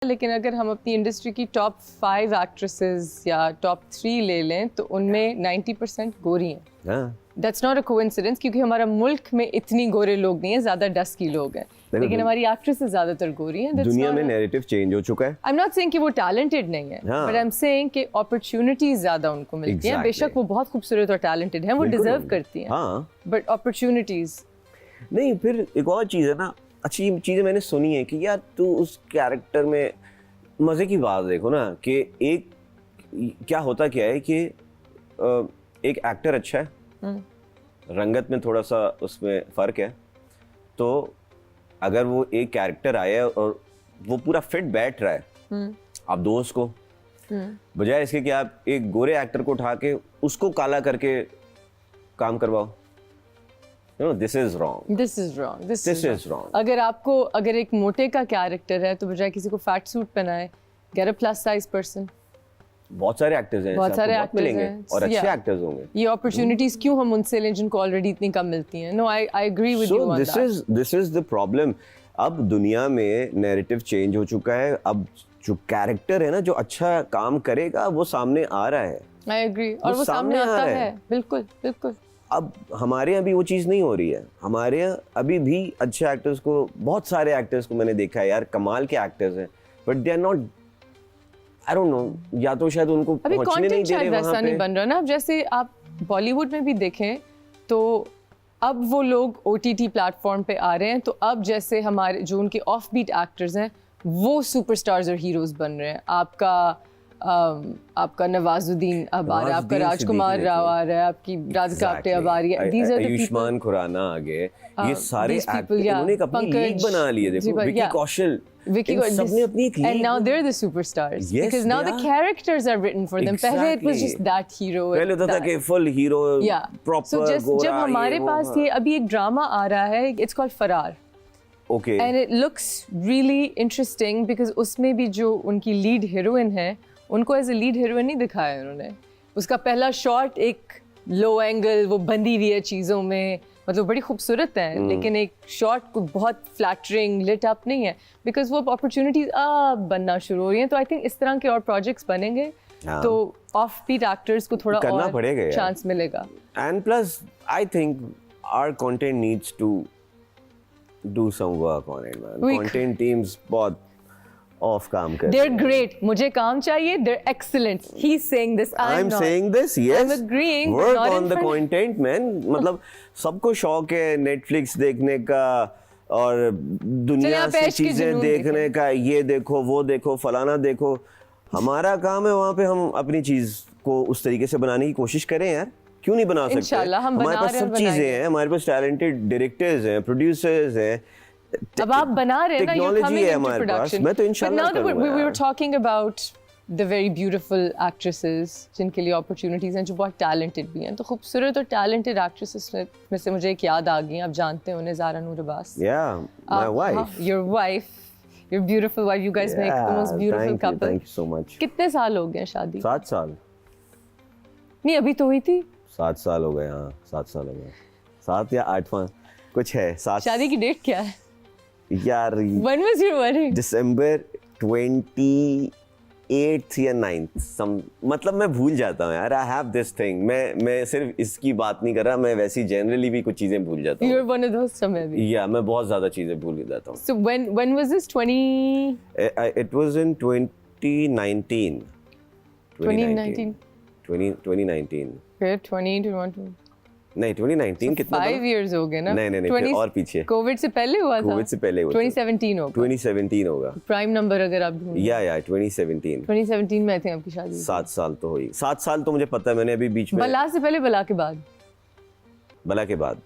लेकिन अगर हम अपनी इंडस्ट्री की टॉप 5 एक्ट्रेसेस या टॉप 3 ले लें तो उनमें 90% गोरी हैं। दैट्स नॉट अ कोइंसिडेंस, क्योंकि हमारा मुल्क में इतनी गोरे लोग नहीं हैं, ज्यादा डस्की लोग हैं, लेकिन हमारी एक्ट्रेसेस ज्यादातर गोरी हैं। दुनिया में नैरेटिव चेंज हो चुका है। आई एम नॉट सेइंग कि वो टैलेंटेड नहीं है, बट आई एम सेइंग कि अपॉर्चुनिटीज ज्यादा उनको मिलती हैं। बेशक वो बहुत खूबसूरत और टैलेंटेड हैं, वो डिजर्व करती हैं, बट अपॉर्चुनिटीज नहीं। फिर एक और चीज है ना, अच्छी चीज़ें मैंने सुनी है कि यार तू उस कैरेक्टर में मज़े की बात देखो ना कि एक क्या होता क्या है कि एक एक्टर अच्छा है, रंगत में थोड़ा सा उसमें फ़र्क है, तो अगर वो एक कैरेक्टर आया और वो पूरा फिट बैठ रहा है आप दोस्त को, बजाय इसके कि आप एक गोरे एक्टर को उठा के उसको काला करके काम करवाओ। No, this is wrong. This is wrong. This is wrong. अगर एक मोटे का कैरेक्टर है तो बजाय किसी को फैट सूट पहनाए, get a plus size person. बहुत सारे एक्टर्स हैं, बहुत सारे एक्टर्स मिलेंगे और अच्छे एक्टर्स होंगे। ये अपॉर्चुनिटीज क्यों हम उनसे लें जिनको ऑलरेडी इतनी कम मिलती हैं? No, I agree with you on that. This is the problem. अब दुनिया में नैरेटिव चेंज हो चुका है। अब जो कैरेक्टर है ना, जो अच्छा काम करेगा वो सामने आ रहा है। I agree. और वो सामने आता है। बिल्कुल बिल्कुल। अब हमारे यहाँ भी वो चीज़ नहीं हो रही है। हमारे यहाँ अभी भी अच्छे एक्टर्स को, बहुत सारे एक्टर्स को मैंने देखा है यार, कमाल के एक्टर्स हैं, but they are not, I don't know, या तो शायद उनको पहुंचने नहीं दे रहे वहां पे। नहीं बन रहा ना। अब जैसे आप बॉलीवुड में भी देखें तो अब वो लोग OTT प्लेटफॉर्म पे आ रहे हैं, तो अब जैसे हमारे जो उनके ऑफ बीट एक्टर्स हैं वो सुपरस्टार्स और हीरोज बन रहे हैं। आपका नवाजुद्दीन अब आ रहा है, आपका राजकुमार राव आ रहा है, आपकी राधिका आप्टे अब आ रही है, these are the people, Ayushman Khurana आ गए, ये सारे एक्टर उन्होंने अपनी लीग बना ली है। देखो विकी कौशल, सबने अपनी एक league, and now they're the superstars because now the characters are written for them. पहले it was just that hero, पहले होता था कि फुल हीरो प्रॉपर गोरा। जब हमारे पास ये अभी एक ड्रामा आ रहा है, it's called फरार, okay, and it looks really interesting because उसमें भी जो उनकी लीड हीरोइन है उनको एज ए लीड हीरोइन नहीं दिखाया उन्होंने। उसका पहला शॉट एक लो एंगल, वो बंधी हुई है चीज़ों में, मतलब बड़ी खूबसूरत है, लेकिन एक शॉट को बहुत फ्लैटरिंग लिट अप नहीं है, बिकॉज वो अपॉर्चुनिटीज अब बनना शुरू हो रही हैं। तो आई थिंक इस तरह के और प्रोजेक्ट्स बनेंगे तो ऑफ बीट एक्टर्स को थोड़ा और चांस मिलेगा। And plus I think our content needs to do some work on it man. Content teams बहुत ऑफ काम कर, they're great, मुझे काम चाहिए, they're excellent, he's saying this, I'm not saying this, yes, I'm agreeing, work on the content man। मतलब सबको शौक है नेटफ्लिक्स देखने का और दुनिया से चीजें देखने का, ये देखो वो देखो फलाना देखो। हमारा काम है वहाँ पे हम अपनी चीज को उस तरीके से बनाने की कोशिश करें यार, क्यों नहीं बना सकते? इंशाल्लाह हम हमारे पास सब चीजें हैं, हमारे पास टैलेंटेड डायरेक्टर्स हैं, प्रोड्यूसर्स हैं, अब आप बना रहे हैं ना, you're coming into production। मैं तो इंशाल्लाह करूंगा। We were talking about the very beautiful actresses जिनके लिए opportunities हैं, जो बहुत talented भी हैं। तो खूबसूरत और talented actresses में से मुझे एक याद आ गई, आप जानते हैं उन्हें, ज़ारा नूर Abbas. Yeah, my wife। Your wife, your beautiful wife, you guys make the most beautiful couple। Thank you so much। कितने साल हो गए शादी? 7 साल। नहीं अभी तो हुई थी। 7 साल हो गए, हाँ 7 साल हो गए, 7 या 8वां कुछ है। 7। शादी की डेट क्या है यार? When was your wedding? December 28th या 9th, मतलब मैं भूल जाता हूँ यार। I have this thing, मैं सिर्फ इसकी बात नहीं कर रहा, मैं वैसी जनरली भी कुछ चीजें भूल जाता हूँ। You're one of those समय भी। Yeah, मैं बहुत ज़्यादा चीजें भूल जाता हूँ। So when was this? 20? It was in 2019. 2019. 2019. फिर 2021. नहीं 2019 कितना? 5 years हो गए ना? नहीं और पीछे। कोविड से पहले हुआ था? कोविड से पहले हुआ। 2017 होगा। 2017 होगा। प्राइम नंबर अगर आप ढूंढें। या 2017। 2017 में थे आपकी शादी। 7 साल तो हुई। 7 साल तो मुझे पता है, मैंने अभी बीच में। बला से पहले बला के बाद? बला के बाद।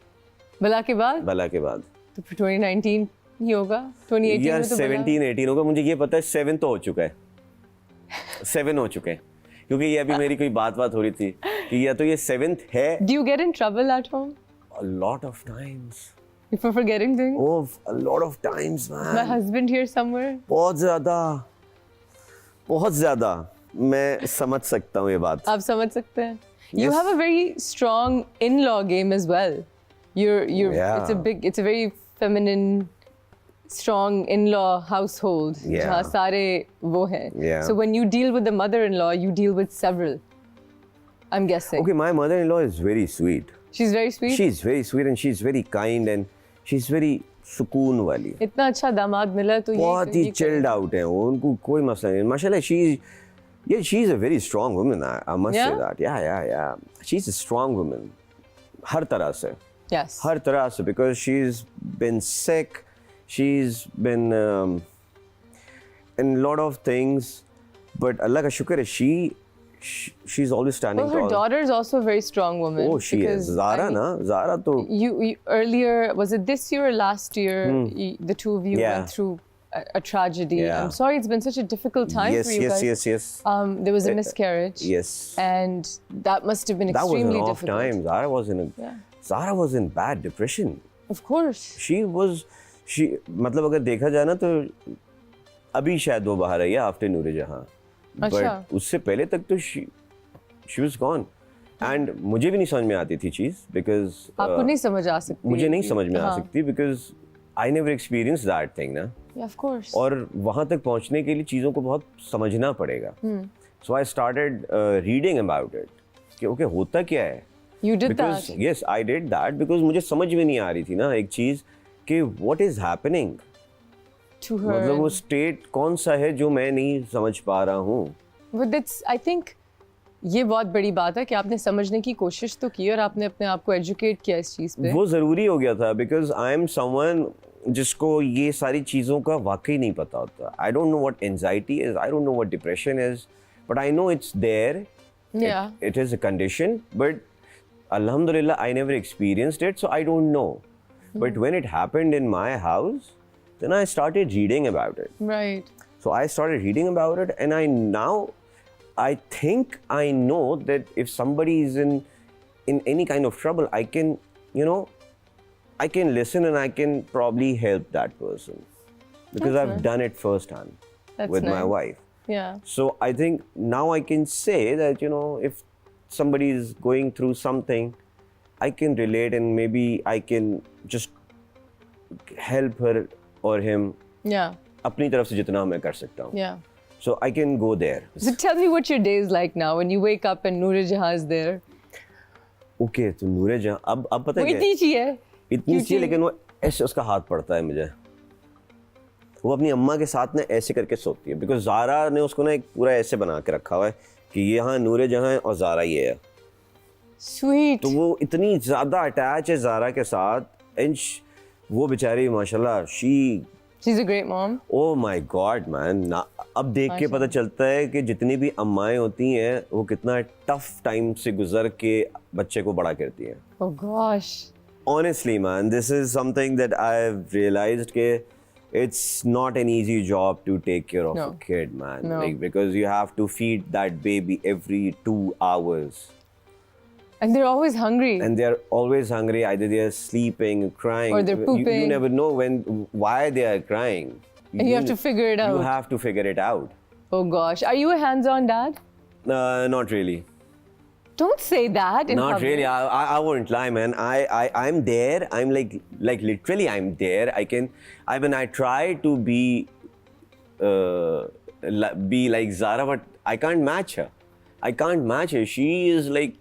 बला के बाद? बला के बाद। तो 2019 ही होगा। 2018 यार में तो 17-18 होगा, मुझे ये पता है 7 तो हो चुका है। 7 हो चुके हैं, क्योंकि ये अभी मेरी कोई बात हो रही थी कि या तो ये 7th है। Do you get in trouble at home? A lot of times. For forgetting things? Oh, a lot of times, man. My husband here somewhere? बहुत ज़्यादा मैं समझ सकता हूँ ये बात। आप समझ सकते हैं? You have a very strong in-law game as well. You're Yeah. it's a very feminine strong in-law household Yeah. जहाँ सारे वो हैं. Yeah. So when you deal with the mother-in-law, you deal with several. I'm guessing. Okay, my mother-in-law is very sweet. She's very sweet. She's very sweet and she's very kind and she's very सुकून वाली. इतना अच्छा दामाद मिला तो बहुत ही chilled out है वो, उनको कोई मसला नहीं. माशाल्लाह she's a very strong woman. I must say that. Yeah. She's a strong woman. हर तरह से. Yes. हर तरह से, because she's been sick, she's been in a lot of things, but Allah ka shukr hai, she's always standing Well, her tall. daughter is also a very strong woman. Oh, she is. because, Zara I mean, na? Zara to... You earlier, was it this year or last year, the two of you Yeah. went through a tragedy. Yeah. I'm sorry, it's been such a difficult time for you guys. Yes. There was a miscarriage. Yes. And that must have been That was an extremely off difficult. time. Zara was in bad depression. Of course. मतलब अगर देखा जाए ना तो अभी शायद वो बाहर आई है आफ्टर नूरे जहां. अच्छा. But उससे पहले तक तो she was gone. And मुझे भी नहीं समझ में आती थी चीज, because आपको नहीं समझ आ सकती. मुझे नहीं समझ में आ हाँ. सकती, because I never experienced that thing ना. Yeah, of course. और वहां तक पहुंचने के लिए चीजों को बहुत समझना पड़ेगा. So I started reading about it. कि okay, होता क्या है? You did Because that. yes, I did that because मुझे समझ में नहीं आ रही थी ना एक चीज कि what is happening. To her. मतलब वो स्टेट कौन सा है जो मैं नहीं समझ पा रहा हूँ. But that's, I think, ये बहुत बड़ी बात है कि आपने समझने की कोशिश तो की और आपने अपने आप को एजुकेट किया इस चीज़ पे. वो ज़रूरी हो गया था because I am someone जिसको ये सारी चीज़ों का वाकई नहीं पता होता. I don't know what anxiety is, I don't know what depression is, but I know it's there. Yeah. It is a condition, but alhamdulillah I never experienced it, so I don't know. But when it happened in my house, then I started reading about it. Right. So I started reading about it, and I think I know that if somebody is in any kind of trouble, I can, I can listen and I can probably help that person because That's I've nice. done it firsthand That's with my nice. wife. Yeah. So I think now I can say that, if somebody is going through something, I can relate and maybe I can just help her or him Yeah. अपनी तरफ से जितना मैं कर सकता हूँ. Yeah. So I can go there. So tell me what your day is like now when you wake up and Noor Jahan is there. Okay, तो नूरे जहाँ अब पता वो है क्या? इतनी ची है. इतनी सी क्योंकि- लेकिन वो ऐसे उसका हाथ पड़ता है मुझे. वो अपनी अम्मा के साथ ना ऐसे करके सोती है because ज़ारा ने उसको ना एक पूरा ऐसे बना के रखा हुआ है कि यहाँ नूरे जहाँ है और ज़ारा ये है. Sweet. तो वो इतनी ज़्यादा अटैच है ज़ारा के साथ एंड वो बेचारी माशाल्लाह She's a great mom. Oh my God, man. अब देख के पता चलता है कि जितनी भी अम्माएं होती हैं वो कितना टफ टाइम से गुजर के बच्चे को बड़ा करती हैं. Oh gosh. Honestly, man, this is something that I've realized कि it's not an easy job to take care of No. a kid, man. No. Like, because you have to feed that baby every 2 hours. And they're always hungry. And they're always hungry. Either they're sleeping, crying. Or they're You pooping. never know why they are crying. And you have to figure it You out. have to figure it out. Oh gosh. Are you a hands-on dad? Not really. Don't say that in Not public. really. I won't lie, man. I'm there. I'm like literally I'm there. I try to be like Zara, but I can't match her. I can't match her. She is like,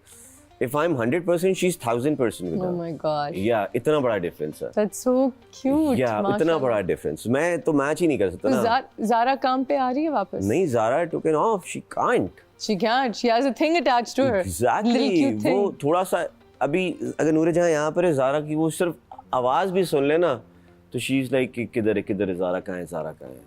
if I'm 100%, she's 1000% with her. Oh my gosh. Yeah, इतना बड़ा difference है. That's so cute. Yeah, इतना माशाल्लाह. बड़ा difference. मैं तो match ही नहीं कर सकता तो ना. Zara काम पे आ रही है वापस? नहीं, Zara took it off. She can't. She can't. She has a thing attached to her. Exactly. Little cute thing. वो थोड़ा सा अभी अगर नूरे जहाँ यहाँ पर है ज़ारा की वो सिर्फ आवाज़ भी सुन लेना तो शी इज़ लाइक किधर है ज़ारा कहाँ है ज़ारा कहाँ है.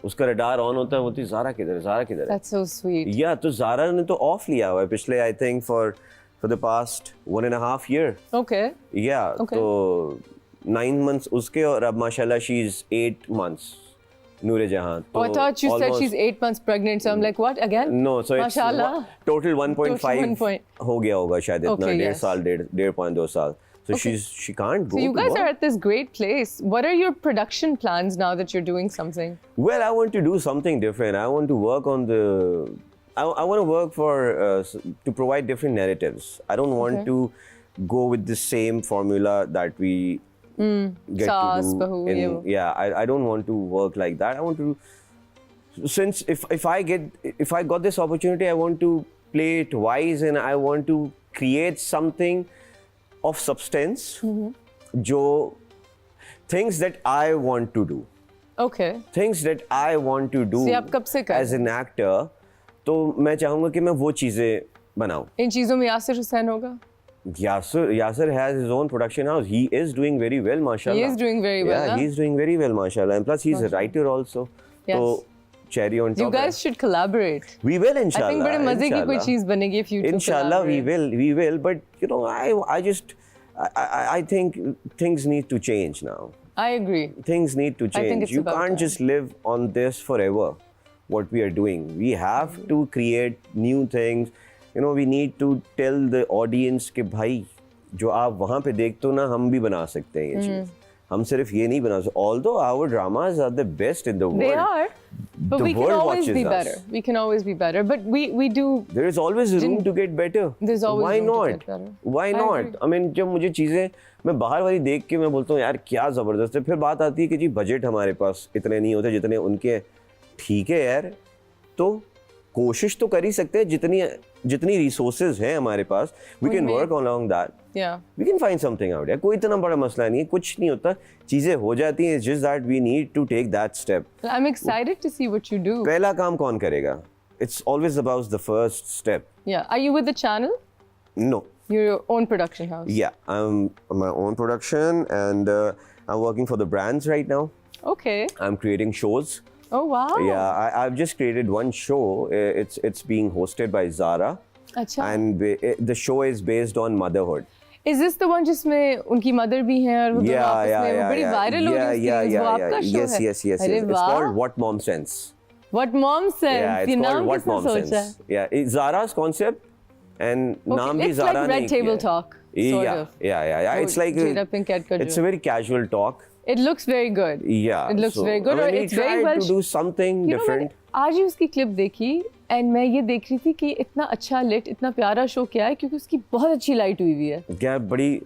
उसका रडार ऑन होता है, होती ज़ारा किधर है ज़ारा किधर है. That's so sweet. या तो ज़ारा ने तो ऑफ लिया हुआ है पिछले I think for the past 1.5 year. Okay. या Okay. तो 9 months उसके और अब माशाल्लाह शी इज़ 8 months नूरे जहाँ. Oh, I thought you said almost- she's 8 months pregnant. So I'm like, what again? No, so it's Mashallah. total 1.5 Total 1 point. हो गया होगा शायद इतना. Okay, 1.5 yes. साल 1.5 साल. So she can't go So you to guys work. are at this great place. What are your production plans now that you're doing something? Well, I want to do something different. I want to work on I want to work for to provide different narratives. I don't want Okay. to go with the same formula that we get सास, to do बहू, ये वो. yeah, I don't want to work like that. I want to, since if I got this opportunity, I want to play it wise and I want to create something of substance, जो things that I want to do. Okay. Things that I want to do So, आप कब से कर as an actor, तो मैं चाहूँगा कि मैं वो चीज़ें बनाऊँ. इन चीज़ों में यासिर हुसैन होगा? Yasser has his own production house. He is doing very well, mashallah. He is doing very well, Yeah, huh? he's doing very well, mashallah. And plus, he's a writer also. Yes. So, cherry on top. You guys should collaborate. We will, inshallah. I think बड़े मजे की कोई inshallah. चीज़ बनेगी if you two Inshallah, collaborate. we will. But you know, I think things need to change now. I agree. Things need to I think change. it's You about can't time. just live on this forever. What we are doing, we have to create new things. You know, we need to tell the audience कि भाई जो आप वहाँ पे देखते हो ना, हम भी बना सकते हैं ये चीज़. हम सिर्फ ये नहीं बना सकते. Although our dramas are the best in the world. They are, but The we can world always watches be us. better. We can always be better. But we do. There is always room to get better. There's always Why room to not? get better. Why I not? agree. I mean, जब मुझे चीज़ें मैं बाहर वाली देख के मैं बोलता हूँ यार क्या ज़बरदस्त है. फिर बात आती है कि जी बजट हमारे पास इतने नहीं होते जितने उनके. ठीक है यार, तो कोशिश तो कर ही सकते हैं. जितनी रिसोर्सेज हैं हमारे पास, we can उनमें- work along that. Yeah. We can find something out. कोई इतना बड़ा मसला नहीं है, कुछ नहीं होता. चीज़ें हो जाती हैं. It's just that we need to take that step. I'm excited to see what you do. पहला काम कौन करेगा? It's always about the first step. Yeah. Are you with the channel? No. Your own production house. Yeah, I'm my own production and I'm working for the brands right now. Okay. I'm creating shows. Oh wow. Yeah, I've just created one show. It's being hosted by Zara, अच्छा. and the show is based on motherhood. Is this the one जिसमें उनकी mother भी हैं और वो दोनों आपस में वो बड़ी viral हो रही है वो आपका show Yes, है? yes, yes, अरे yes. It's वाह. called What Mom Sense. What Mom Sense. Yeah, it's ये called नाम What किसने Mom सोचा है? Sense. Yeah, it's Zara's concept, and नाम भी it's Zara like ने Red Table किया है. Talk, sort Yeah, of. yeah. It's like Jada Pinkett का it's जो. a very casual talk. It looks very good. Yeah. It looks so, very good I और mean, it's we very tried well. to do something You know, different. मैंने आज ही उसकी clip देखी and मैं ये देख रही थी कि इतना अच्छा लिट इतना प्यारा शो क्या है क्योंकि उसकी बहुत अच्छी लाइट हुई हुई है. क्या बड़ी